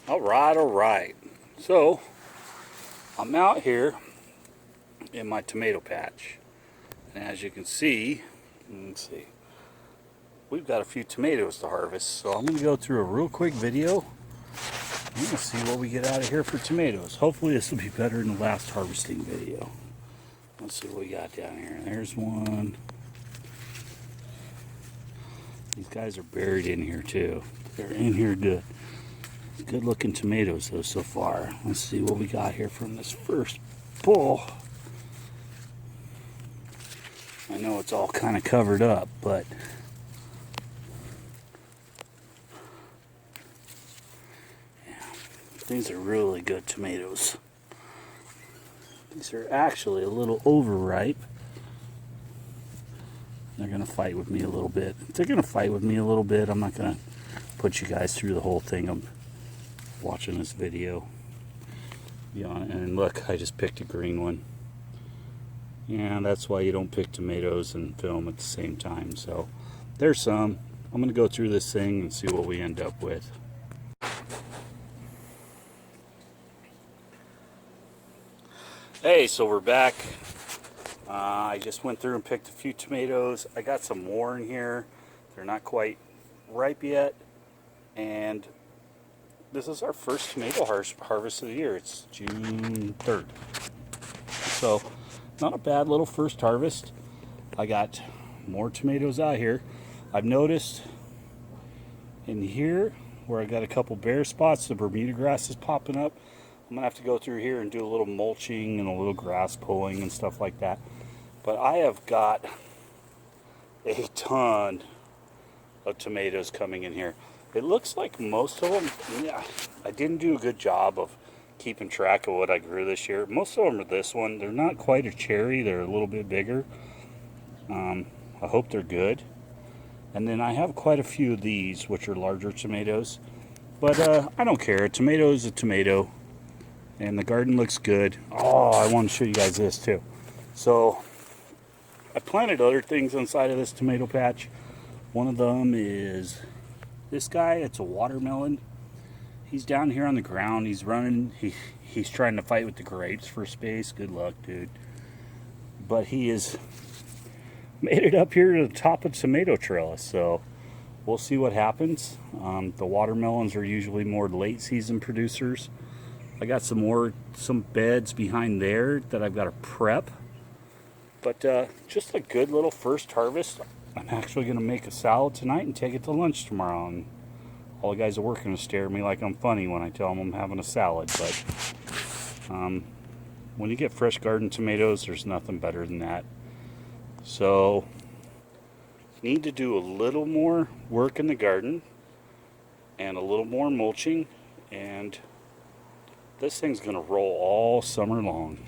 All right. So I'm out here in my tomato patch, and as you can see, we've got a few tomatoes to harvest. So I'm going to go through a real quick video. I'm going to see what we get out of here for tomatoes. Hopefully this will be better than the last harvesting video. Let's see what we got down here. There's one. These guys are buried in here too. They're in here good. Good looking tomatoes though so far. Let's see what we got here from this first pull. I know it's all kind of covered up, but yeah, these are really good tomatoes. These are actually a little overripe. They're going to fight with me a little bit. If they're going to fight with me a little bit, I'm not going to put you guys through the whole thing. I'm watching this video. And look, I just picked a green one. Yeah, that's why you don't pick tomatoes and film at the same time. So there's some. I'm going to go through this thing and see what we end up with. Hey, so we're back. I just went through and picked a few tomatoes. I got some more in here. They're not quite ripe yet. And this is our first tomato harvest of the year. It's June 3rd. So, not a bad little first harvest. I got more tomatoes out here. I've noticed in here where I got a couple bare spots, the Bermuda grass is popping up. I'm going to have to go through here and do a little mulching and a little grass pulling and stuff like that. But I have got a ton of tomatoes coming in here. It looks like most of them, yeah, I didn't do a good job of keeping track of what I grew this year. Most of them are this one. They're not quite a cherry. They're a little bit bigger. I hope they're good. And then I have quite a few of these, which are larger tomatoes. But I don't care. A tomato is a tomato. And the garden looks good. Oh, I want to show you guys this too. So I planted other things inside of this tomato patch. One of them is this guy. It's a watermelon. He's down here on the ground. He's running. He's trying to fight with the grapes for space. Good luck, dude. But he has made it up here to the top of tomato trellis. So we'll see what happens. The watermelons are usually more late season producers. I got some beds behind there that I've got to prep. But just a good little first harvest. I'm actually going to make a salad tonight and take it to lunch tomorrow. And all the guys at work are going to stare at me like I'm funny when I tell them I'm having a salad. But when you get fresh garden tomatoes, there's nothing better than that. So, need to do a little more work in the garden and a little more mulching, and this thing's going to roll all summer long.